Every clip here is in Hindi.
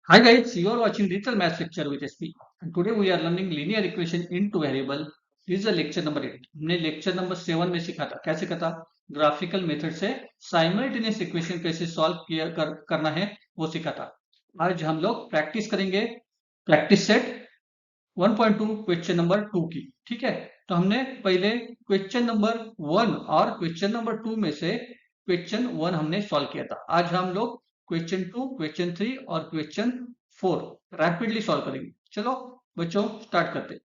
Hi guys, you are watching Digital Maths lecture with SP. And today we are learning linear equation in two variable. This is the lecture number 8. हमने lecture number 7 में सीखा था. क्या सीखा था? ग्राफिकल मेथड से साइमल्टेनियस इक्वेशन कैसे सॉल्व करना है वो सीखा था. आज हम लोग प्रैक्टिस करेंगे प्रैक्टिस सेट 1.2 क्वेश्चन नंबर 2 की. ठीक है, तो हमने पहले क्वेश्चन नंबर 1 और क्वेश्चन नंबर 2 में से क्वेश्चन 1 हमने सॉल्व किया था. आज हम लोग क्वेश्चन 2, क्वेश्चन 3 और क्वेश्चन 4 रैपिडली सॉल्व करेंगे. चलो बच्चों स्टार्ट करते हैं.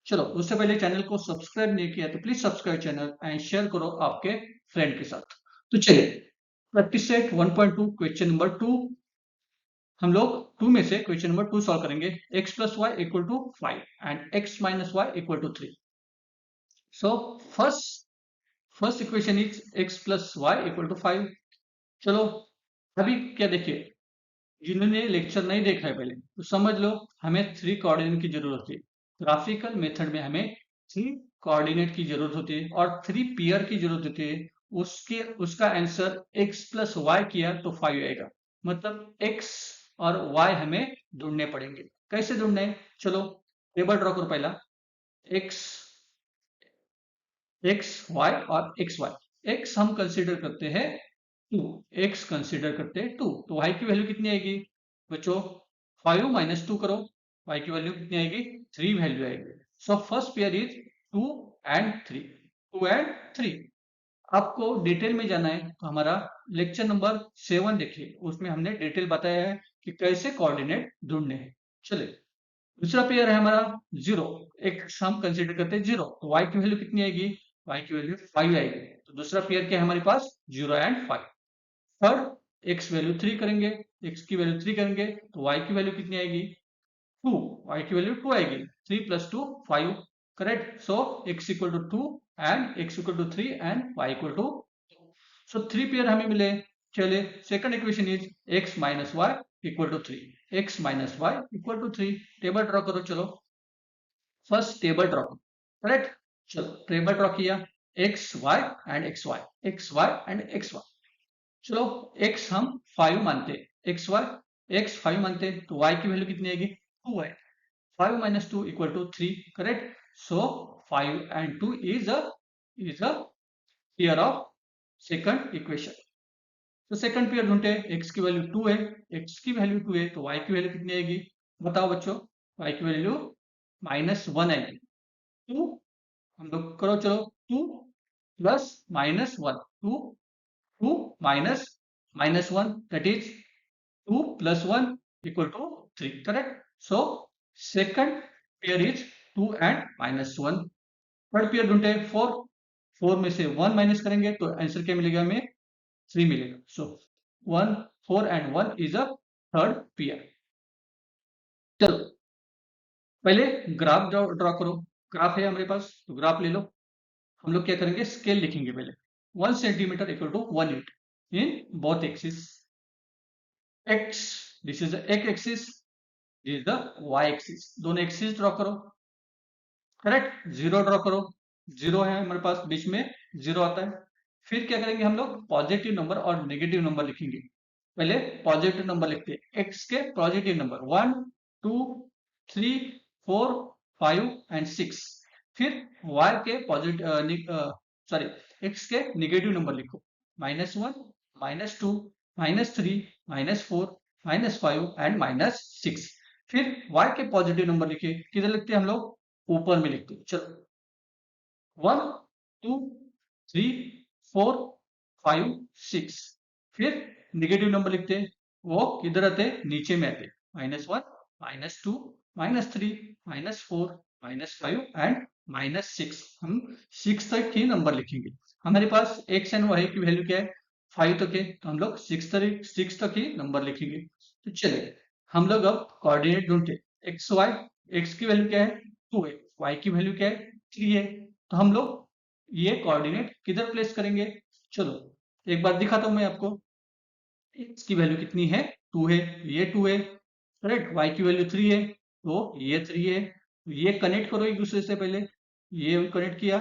चलो उससे पहले चैनल को सब्सक्राइब नहीं किया तो please subscribe channel and share करो आपके फ्रेंड के साथ. तो चलिए प्रैक्टिस सेट 1.2 क्वेश्चन नंबर 2. हम लोग 2 में से क्वेश्चन नंबर 2 सॉल्व करेंगे. x plus y equal to 5 and x minus y equal to 3. So first equation is x plus y equal to 5. चलो अभी क्या देखिए, जिन्होंने लेक्चर नहीं देखा है पहले तो समझ लो हमें 3 कोऑर्डिनेट की जरूरत होती है. ग्राफिकल मेथड में हमें 3 कोऑर्डिनेट की जरूरत होती है और 3 पेयर की जरूरत होती है. उसका आंसर x प्लस वाई किया तो 5 आएगा. मतलब x और y हमें ढूंढने पड़ेंगे. कैसे ढूंढने? चलो टेबल ड्रॉ करो. पहला x y और xy. x हम कंसीडर करते हैं 2, x कंसीडर करते हैं 2, तो y की वैल्यू कितनी आएगी बच्चों? 5 माइनस 2 करो, y की वैल्यू कितनी आएगी? 3 वैल्यू आएगी. So first pair is 2 and 3. 2 and 3. आपको डिटेल में जाना है तो हमारा लेक्चर नंबर 7 देखिए, उसमें हमने डिटेल बताया है कि कैसे कोऑर्डिनेट ढूंढने हैं. चलिए दूसरा पेयर है हमारा 0. एक हम कंसीडर करते हैं 0, तो y की वैल्यू कितनी आएगी? y की वैल्यू 5 आएगी. तो दूसरा पेयर क्या है हमारे पास? 0 एंड 5. थर्ड x वैल्यू 3 करेंगे, x की वैल्यू 3 करेंगे तो y की वैल्यू कितनी आएगी? 2. y की वैल्यू 2 आएगी. 3 plus 2 5. Correct. So x equal to 2 and x equal to 3 and y equal to 2. So 3 pair हमें मिले. चलिए second equation is x minus y equal to 3. x minus y equal to 3. Table draw करो. चलो फर्स्ट टेबल ड्रॉ करो. करेक्ट. चलो टेबल ड्रॉ किया. X y and x y, x y and x y. चलो x हम 5 मानते हैं, x 5 मानते हैं तो y की वैल्यू कितनी आएगी? 2 है. 5 minus 2 equal to 3. Correct. So 5 and 2 is a pair of second equation. तो सेकंड पेयर ढूंढते हैं. x की वैल्यू 2 है, x की वैल्यू 2 है तो y की वैल्यू कितनी आएगी? बताओ बच्चों. y की वैल्यू -1 आएगी. 2 हम लोग करो. चलो 2 plus -1, 2 minus -1 that is 2 plus 1 equal to 3. Correct. So second pair is 2 and -1. Third pair ढूंढते हैं 4. 4 में से 1 माइनस करेंगे तो आंसर क्या मिलेगा हमें? 3 मिलेगा. सो 1, 4 and 1 is a third pair. चलो पहले ग्राफ ड्रॉ करो. ग्राफ है हमारे पास तो ग्राफ ले लो. हम लोग क्या करेंगे? स्केल लिखेंगे पहले. 1 centimetre equal to 1 unit in both axis. x this is the x axis, this is the y axis. दोनों एक्सिस ड्रॉ करो. करेक्ट. 0 ड्रॉ करो. 0 है हमारे पास, बीच में 0 आता है. फिर क्या करेंगे हम लोग? पॉजिटिव नंबर और नेगेटिव नंबर लिखेंगे. पहले पॉजिटिव नंबर लिखते हैं. x के पॉजिटिव नंबर 1, 2, 3, 4, 5 एंड 6. फिर y के सॉरी x के नेगेटिव नंबर लिखो. -1, -2, -3, -4, -5 एंड -6. फिर y के पॉजिटिव नंबर लिखे. किधर लिखते हैं हम लोग? ऊपर में लिखते हैं. चलो 1, 2, 3, 4, 5, 6. फिर नेगेटिव नंबर लिखते हैं. वो किधर आते हैं? नीचे में आते हैं. -1, -2, -3, -4, -5 एंड -6. हम 6 तक ही नंबर लिखेंगे. हमारे पास x एंड y की वैल्यू क्या है? 5 तक है तो हम लोग 6 तक ही नंबर लिखेंगे. तो चलिए हम लोग अब कोऑर्डिनेट ढूंढते हैं. X y. x की वैल्यू क्या है? 2 है. y की वैल्यू क्या है? 3 है. तो हम लोग ये कोऑर्डिनेट किधर प्लेस करेंगे? चलो एक बार दिखाता हूं मैं आपको. x की वैल्यू कितनी है? 2 है. ये 2 है. करेक्ट. y की वैल्यू 3 है तो ये 3 है. ये कनेक्ट करो एक दूसरे से. पहले ये कनेक्ट किया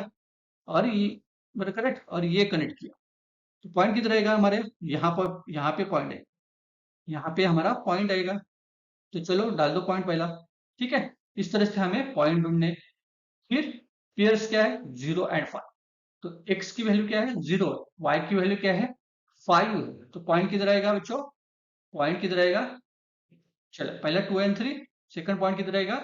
और ये मतलब करेक्ट और ये कनेक्ट किया. तो पॉइंट किधर रहेगा हमारे? यहाँ पे पॉइंट है. यहाँ पे हमारा पॉइंट आएगा। तो चलो डाल दो पॉइंट पहला, ठीक है। इस तरह से हमें पॉइंट ढूंढने। फिर पेयर्स क्या है, 0 एंड 5। तो x की वैल्यू क्या है, 0, y की वैल्यू क्या है, 5 है। तो पॉइंट किधर आएगा बच्चों, पॉइंट किधर आएगा, चलो पहला 2 एंड 3, सेकंड पॉइंट किधर आएगा,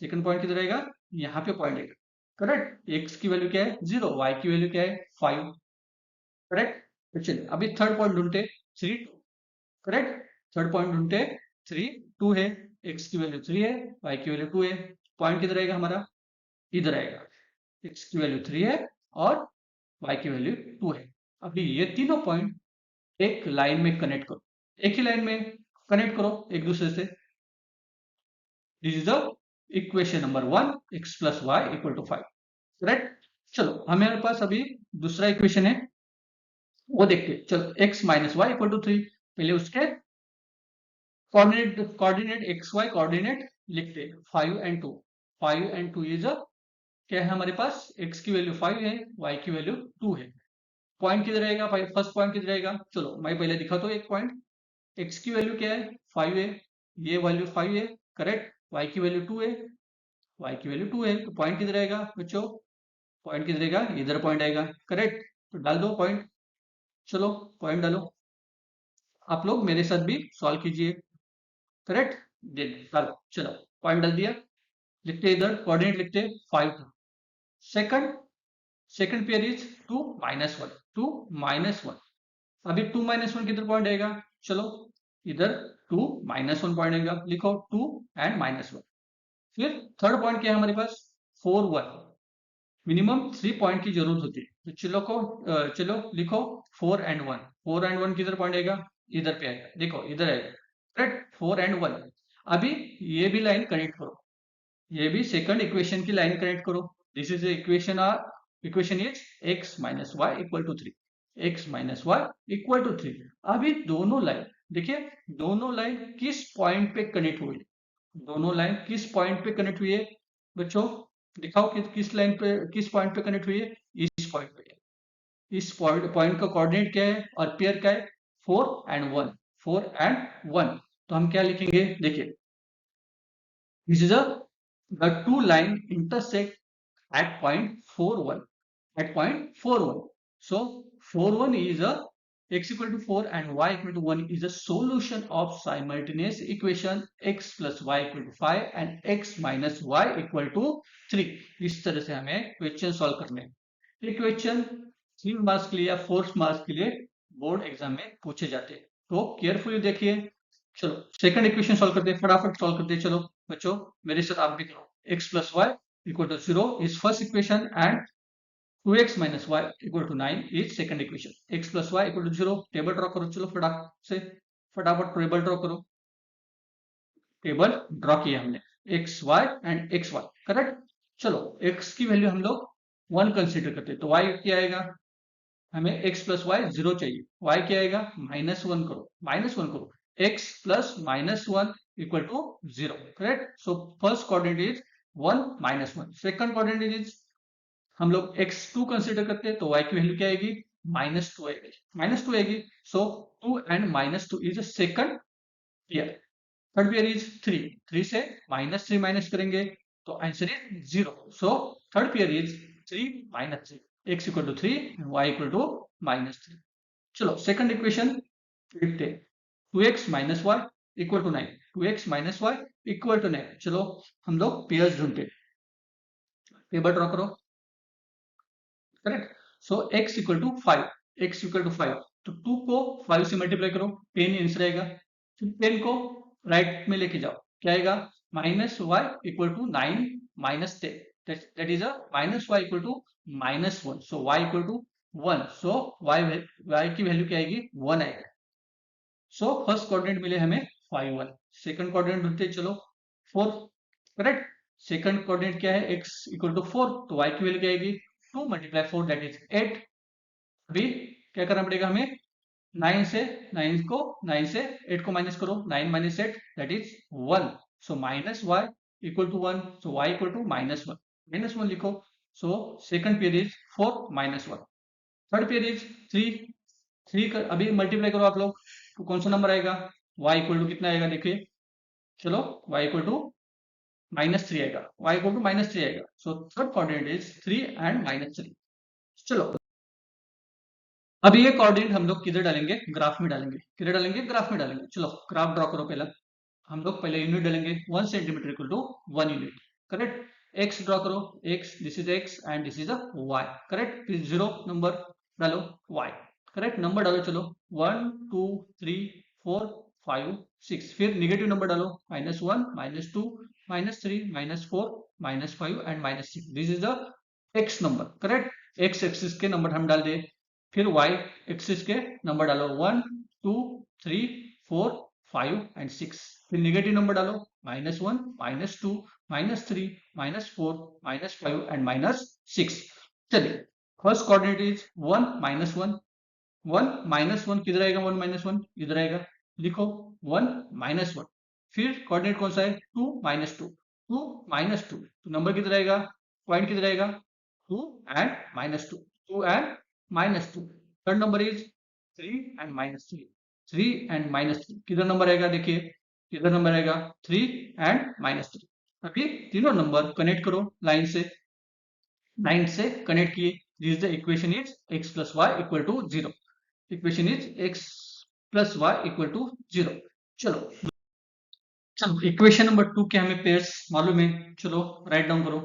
सेकंड पॉइंट किधर आएगा, यहाँ पे पॉइंट आएगा। करेक्ट, x की वैल्यू क्या है 0, y की वैल्यू क्या है 5। करेक्ट। तो चलिए अभी थर्ड पॉइंट ढूंढते, 3 2। करेक्ट, थर्ड पॉइंट ढूंढते 3 2 है, x की वैल्यू 3 है, y की वैल्यू 2 है। पॉइंट किधर आएगा हमारा, इधर आएगा। x की वैल्यू 3 है और y की वैल्यू 2 है। अभी ये तीनों पॉइंट एक लाइन में कनेक्ट करो, एक ही लाइन में कनेक्ट करो एक दूसरे से। This is the equation number 1, x plus y equal to 5। Correct. चलो हमारे पास अभी दूसरा इक्वेशन है, वो देखते हैं। चलो x minus y equal to 3, पहले उसके कोऑर्डिनेट एक्स वाई कोऑर्डिनेट लिखते, 5 एंड 2। 5 एंड 2 इज क्या है हमारे पास, x की वैल्यू 5 है, y की वैल्यू 2 है। पॉइंट किधर रहेगा, फर्स्ट पॉइंट किधर रहेगा, चलो मैं पहले दिखाता हूँ एक पॉइंट। x की वैल्यू क्या है 5 है, ये वैल्यू 5 है। करेक्ट, y की वैल्यू 2 है, y की वैल्यू 2 है। तो पॉइंट किधर आएगा बच्चों, पॉइंट किधर आएगा, इधर पॉइंट आएगा। करेक्ट, तो डाल दो पॉइंट, चलो पॉइंट डालो। आप लोग मेरे साथ भी सॉल्व कीजिए। करेक्ट, डालो, चलो पॉइंट डाल दिया। लिखते इधर कोऑर्डिनेट लिखते 5 2। Second, second pair is 2 minus 1, 2 minus 1। अभी 2 माइनस 1 किधर पॉइंट आएगा, चलो इधर 2 माइनस 1 पॉइंट आएगा, लिखो 2 एंड माइनस 1। फिर थर्ड पॉइंट क्या है हमारे पास, 4 1। मिनिमम 3 पॉइंट की जरूरत होती है। तो चलो लिखो 4 एंड 1। 4 एंड 1 किधर पॉइंट आएगा, इधर पे आएगा, देखो इधर आएगा। Correct, 4 and 1। अभी ये भी लाइन कनेक्ट करो, ये भी सेकंड इक्वेशन की लाइन कनेक्ट करो। This is equation equation is x minus y equal to 3, x minus y equal to 3। अभी दोनों लाइन देखिए, दोनों लाइन किस पॉइंट पे कनेक्ट हुई है, दोनों लाइन किस पॉइंट पे कनेक्ट हुई है बच्चों, दिखाओ कि किस लाइन पे, किस पॉइंट पे कनेक्ट हुई है, इस पॉइंट पे। इस पॉइंट का कोऑर्डिनेट क्या है और पेयर क्या है, 4 एंड 1, 4 एंड 1। तो हम क्या लिखेंगे, देखिए this is the two line intersect at point 41, at point 41. So 41 is a x equal to 4 and y equal to 1 is a solution of simultaneous equation x plus y equal to 5 and x minus y equal to 3। इस तरह से हमें क्वेश्चन सॉल्व करने हैं। ये क्वेश्चन 3 मार्क्स के लिए या 4 मार्क्स के लिए बोर्ड एग्जाम में पूछे जाते हैं, तो केयरफुली देखिए। चलो सेकंड इक्वेशन सॉल्व करते हैं, फटाफट सॉल्व करते हैं। चलो बच्चों मेरे साथ आप भी करो, x plus y equal to 0 is first equation and 2x minus y equal to 9 is second equation. x plus y equal to 0, table draw करो, चलो फटाफट से, फटाफट टेबल ड्रॉ करो। टेबल ड्रॉ किया हमने, x y and x y. Correct, चलो x की वैल्यू हम लोग 1 कंसिडर करते हैं, तो y क्या आएगा, हमें x प्लस वाई 0 चाहिए, y क्या आएगा माइनस 1 करो, माइनस 1 करो, x plus minus 1 equal to 0। Correct, so first coordinate is 1 minus 1। Second coordinate is हम लोग x2 कंसिडर करते हैं, तो y की वैल्यू क्या आएगी, माइनस 2 आएगी, माइनस 2 आएगी। So 2 and minus 2 is a second pair. Third pair is 3, 3 से माइनस 3 माइनस करेंगे तो answer is 0। So third pair is 3 minus 3, x equal to 3 y equal to minus 3। चलो सेकंड इक्वेशन लिखते हैं, 2x minus y equal to 9, 2x minus y equal to 9। चलो हम लोग पेयर्स ढूंढते, पेपर ड्रॉ करो। Correct, so x equal to 5, x equal to 5, तो 2 को 5 से मल्टीप्लाई करो, 10 आंसर आएगा। फिर 10 को राइट में लेके जाओ, क्या आएगा, minus y equal to 9 minus 10, that is a minus y equal to minus 1। So y equal to 1, so y की वैल्यू क्या आएगी, 1 आएगा। सो फर्स्ट कोऑर्डिनेट मिले हमें 5 1। सेकंड कोऑर्डिनेट ढूंढते चलो 4। करेक्ट, सेकंड कोऑर्डिनेट क्या है, x इक्वल टू 4, तो y की वैल्यू क्या आएगी, 2 मल्टीप्लाई 4 दैट इज 8। अभी क्या करना पड़ेगा हमें, 9 से 9 से 8 को माइनस करो, 9 minus 8 that is 1। So minus y equal to 1, so y equal to minus 1, minus 1 लिखो। So second pair is 4 minus 1। Third pair is 3, 3 अभी मल्टीप्लाई करो आप लोग, तो कौन सा नंबर आएगा? y इक्वल टू कितना आएगा देखिए, चलो y इक्वल टू -3 आएगा, y इक्वल टू -3 आएगा। So third coordinate is 3 and -3। चलो अब ये कोऑर्डिनेट हम लोग किधर डालेंगे? ग्राफ में डालेंगे। किधर डालेंगे? ग्राफ में डालेंगे। चलो ग्राफ ड्रॉ करो पहला। हम लोग पहले यूनिट डालेंगे, 1 centimetre equal to 1 unit. Correct. X draw करो, X, this is X and this is a Y. Correct. फिर 0 नंबर डालो, वाई। करेक्ट। नंबर डालो, चलो 1 2 3 4 5 6। फिर निगेटिव नंबर डालो, -1 -2 -3 -4 -5 and -6। This is the x number. Correct. X axis के नंबर हम डाल दे। फिर y एक्सिस के नंबर डालो, 1 2 3 4 5 एंड 6। फिर निगेटिव नंबर डालो, -1 -2 -3 -4 -5 एंड -6। चलिए फर्स्ट कोऑर्डिनेट इज 1 -1। 1 -1 किधर आएगा? 1 -1 इधर आएगा, लिखो 1 -1। फिर कोऑर्डिनेट कौन सा है? 2 -2। 2 -2 तो नंबर किधर आएगा? पॉइंट किधर आएगा? 2 and -2। 2 and -2। Third number is 3 and -3। 3 and -3 किधर नंबर आएगा? देखिए किधर नंबर आएगा? 3 एंड -3। अभी तीनों नंबर कनेक्ट करो लाइन से। लाइन से कनेक्ट किए। This the equation is x plus y equal to 0। Equation is x plus y equal to 0। चलो चलो इक्वेशन नंबर 2 के हमें पेयर्स मालूम है। चलो राइट डाउन करो,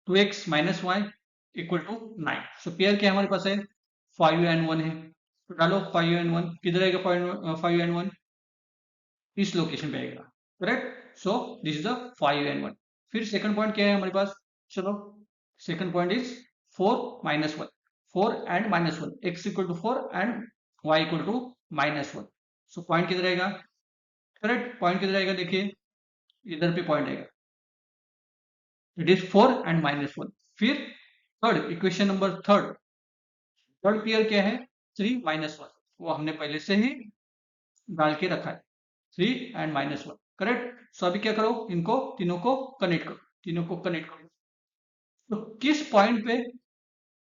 2x minus y equal to 9। So pair क्या हमारे पास है? 5 एंड 1 है। तो डालो 5 एंड 1 किधर आएगा? 5 एंड 1 इस लोकेशन पे आएगा। Correct. So this is the 5 and 1। फिर सेकंड पॉइंट क्या है हमारे पास? चलो second point is 4 -1। 4 and -1, x equal to 4 and y equal to -1। So point किधर आएगा? करेक्ट। पॉइंट किधर आएगा? देखिए इधर पे पॉइंट आएगा। It is 4 and -1। फिर third equation number third pair क्या है? 3 -1। वो हमने पहले से ही डाल के रखा है, 3 एंड -1। करेक्ट। सो अभी क्या करो? इनको तीनों को कनेक्ट करो। तीनों को कनेक्ट करो। तो किस पॉइंट पे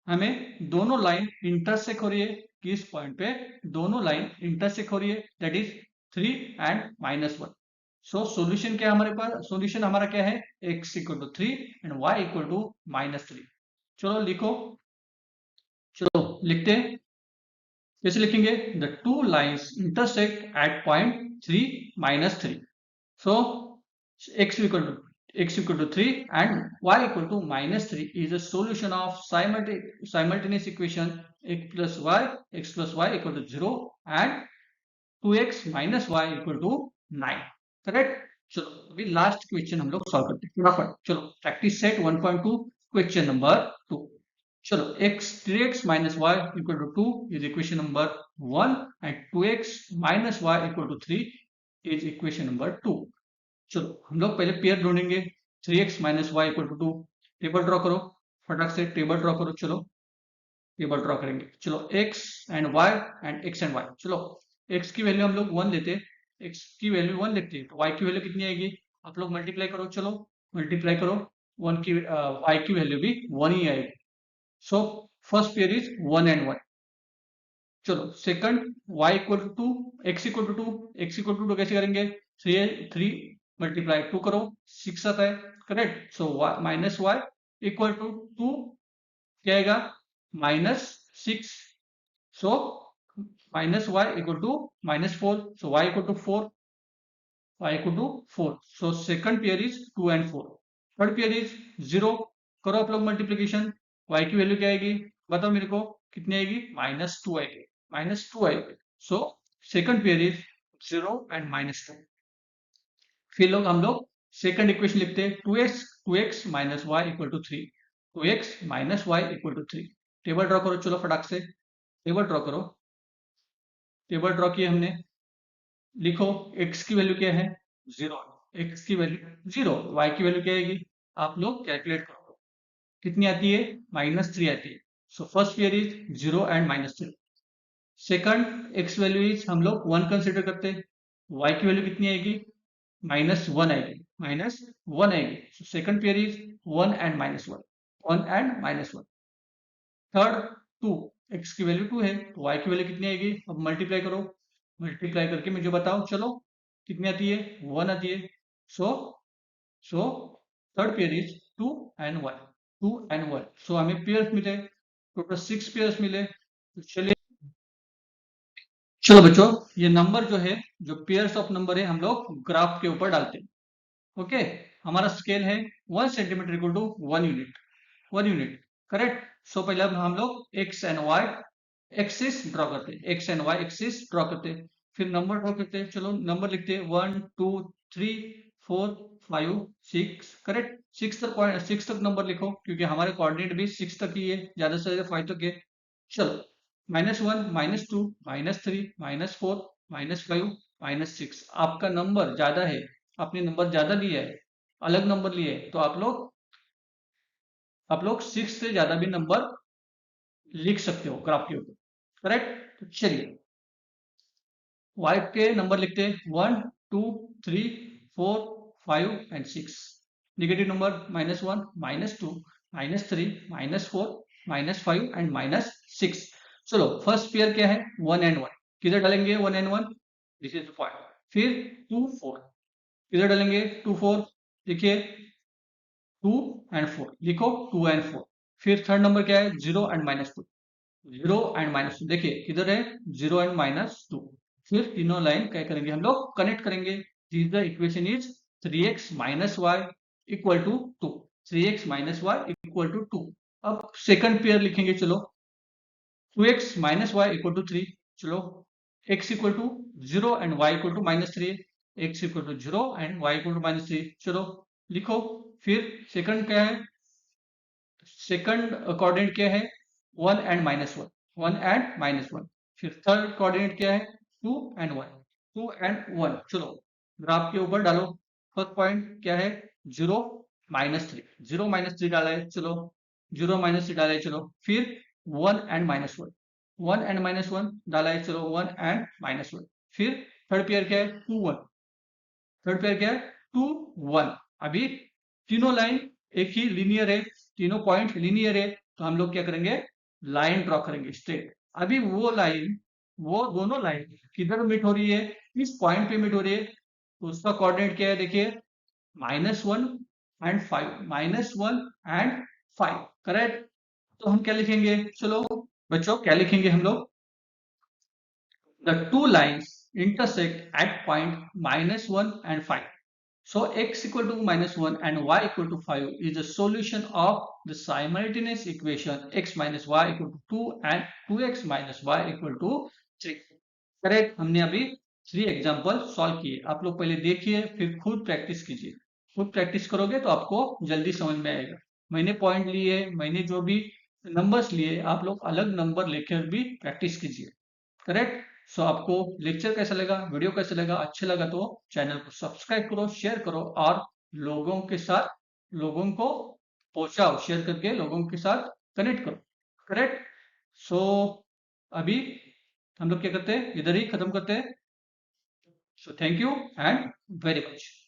हमें दोनों लाइन इंटरसेक्ट हो रही है? किस पॉइंट पे दोनों लाइन इंटरसेक्ट हो रही है? That is 3 and -1। So solution क्या है हमारे पास? सॉल्यूशन हमारा क्या है? x equal to 3 and y equal to -3। चलो लिखो, चलो लिखते हैं। कैसे लिखेंगे? The two lines intersect at point 3 -3। So x equal to 3 and y equal to -3 is a solution of simultaneous equation x plus y equal to 0 and 2x minus y equal to 9। Correct. चलो अभी लास्ट क्वेश्चन हम लोग सॉल्व करते हैं फटाफट। चलो प्रैक्टिस सेट 1.2 क्वेश्चन नंबर 2। चलो 3x minus y equal to 2 is equation number 1 and 2x minus y equal to 3 is equation number 2। चलो हम लोग पहले पेयर ढूंढेंगे, 3x minus y equal to 2। Table draw करो, फटाक से टेबल ड्रॉ करो। चलो टेबल ड्रॉ करेंगे। चलो x and y and x and y। चलो x की वैल्यू हम लोग 1 लेते हैं, x की वैल्यू 1 लेते हैं, तो y की वैल्यू कितनी आएगी? आप लोग मल्टीप्लाई करो। चलो मल्टीप्लाई करो, 1 की y की वैल्यू भी 1 ही आएगी। So first pair is 1 and 1। चलो second y equal to 2, x equal to 2। x equal to 2 कैसे करेंगे? 3 मल्टीप्लाई 2 करो, 6 आता है। Correct. So minus y equal to 2 क्या आएगा? -6। So minus y equal to -4। So y equal to 4। y equal to 4। So second pair is 2 and 4। Third pair is 0। करो आप लोग मल्टीप्लीकेशन। y की वैल्यू क्या आएगी? बताओ मेरे को कितनी आएगी? -2 आएगी। -2 आएगी। So second pair is 0 and -2। फिर हम लोग सेकंड इक्वेशन लिखते हैं, 2x minus y equal to 3। 2x minus y equal to 3। Table draw करो। चलो फटाक से टेबल ड्रॉ करो। टेबल ड्रॉ किया हमने। लिखो x की वैल्यू क्या है? 0। x की वैल्यू 0। y की वैल्यू क्या आएगी? आप लोग कैलकुलेट करो, कितनी आती है? -3 आती है। सो first pair is 0 and -3। Second x value is हम लोग 1 कंसिडर करते हैं, y की वैल्यू कितनी आएगी? -1 आएगी। -1 आएगी। So second pair is 1 and -1। 1 and -1। Third 2, x की वैल्यू 2 है, तो y की वैल्यू कितनी आएगी? अब मल्टीप्लाई करो। मल्टीप्लाई करके मुझे बताओ, चलो कितनी आती है, 1 आती है। So so third pair is 2 and 1, 2 and 1। So हमें पेयर्स मिले, टोटल 6 पेयर्स मिले। तो चलिए, चलो बच्चों, ये नंबर जो है, जो पेयर्स ऑफ नंबर है, हम लोग ग्राफ के ऊपर डालते हैं। ओके, हमारा स्केल है 1 centimetre equal to 1 unit, 1 unit, correct. So पहले हम लोग X and Y axis draw करते हैं, X and Y axis draw करते हैं, फिर नंबर ड्रॉ करते हैं। चलो नंबर लिखते हैं 1 2 3 4 5 6, करेक्ट। 6 तक नंबर लिखो, क्योंकि हमारे कोऑर्डिनेट भी 6 तक ही है, ज्यादा से ज्यादा 5 तक है। चलो, -1 -2 -3 -4 -5 -6। आपका नंबर ज्यादा है, आपने नंबर ज्यादा लिया है, अलग नंबर लिए है, तो आप लोग 6 से ज्यादा भी नंबर लिख सकते हो ग्राफ के ऊपर, करेक्ट। तो चलिए, वाई के नंबर लिखते हैं 1 2 3 4 5 एंड 6। Negative number -1 -2 -3 -4 -5 and -6। चलो, फर्स्ट पेयर क्या है, 1 and 1। किधर डालेंगे 1 and 1, दिस इज पॉइंट। फिर 2 4, किधर डालेंगे 2 4, देखिए 2 and 4, लिखो 2 and 4। फिर थर्ड नंबर क्या है, 0 and -2, 0 and -2, देखिए किधर है 0 and -2। फिर तीनों लाइन क्या करेंगे, हम लोग कनेक्ट करेंगे। This the equation is 3x - y equal to 2, 3x - y equal to 2। अब सेकंड पेयर लिखेंगे, चलो 2x - y इक्वल टू 3। चलो, x equal to 0 and y equal to -3, x equal to 0 and y equal to -3। चलो लिखो। फिर सेकंड क्या है, सेकंड कोऑर्डिनेट क्या है, 1 and -1, 1 and -1। फिर थर्ड कोऑर्डिनेट क्या है, 2 and 1, 2 and 1। चलो ग्राफ के ऊपर डालो। फर्स्ट पॉइंट क्या है, 0 -3, 0 -3 डाला है, चलो 0 -3 डाला है, चलो। फिर 1 and -1, 1 and -1 डाला है, चलो 1 and -1। फिर थर्ड पेयर क्या है, 2 1, थर्ड पेयर क्या है, 2 1। अभी तीनों लाइन एक ही लीनियर है, तीनों पॉइंट लीनियर है, तो हम लोग क्या करेंगे, लाइन ड्रॉ करेंगे स्ट्रेट। अभी वो लाइन, वो दोनों लाइन किधर मीट हो रही है, इस पॉइंट पे मीट हो रही है, तो उसका कोऑर्डिनेट क्या है, देखिए -1 and 5, -1 and 5, करेक्ट। तो हम क्या लिखेंगे, चलो बच्चों क्या लिखेंगे हम लोग, the two lines intersect at point -1 and 5. So x equal to -1 and y equal to 5 is the solution of the simultaneous equation x minus y equal to 2 and 2x minus y equal to 3। Correct, हमने अभी 3 एग्जाम्पल सॉल्व किए। आप लोग पहले देखिए, फिर खुद प्रैक्टिस कीजिए। खुद प्रैक्टिस करोगे तो आपको जल्दी समझ में आएगा। मैंने पॉइंट लिए, मैंने जो भी नंबर्स लिए, आप लोग अलग नंबर लेकर भी प्रैक्टिस कीजिए, करेक्ट। सो आपको लेक्चर कैसा लगा, वीडियो कैसा लगा, अच्छा लगा तो चैनल को सब्सक्राइब करो, शेयर करो, और लोगों के साथ, लोगों को पहुंचाओ, शेयर करके लोगों के साथ कनेक्ट करो, करेक्ट। सो अभी हम लोग क्या करते हैं, इधर ही खत्म करते हैं। So thank you and very much.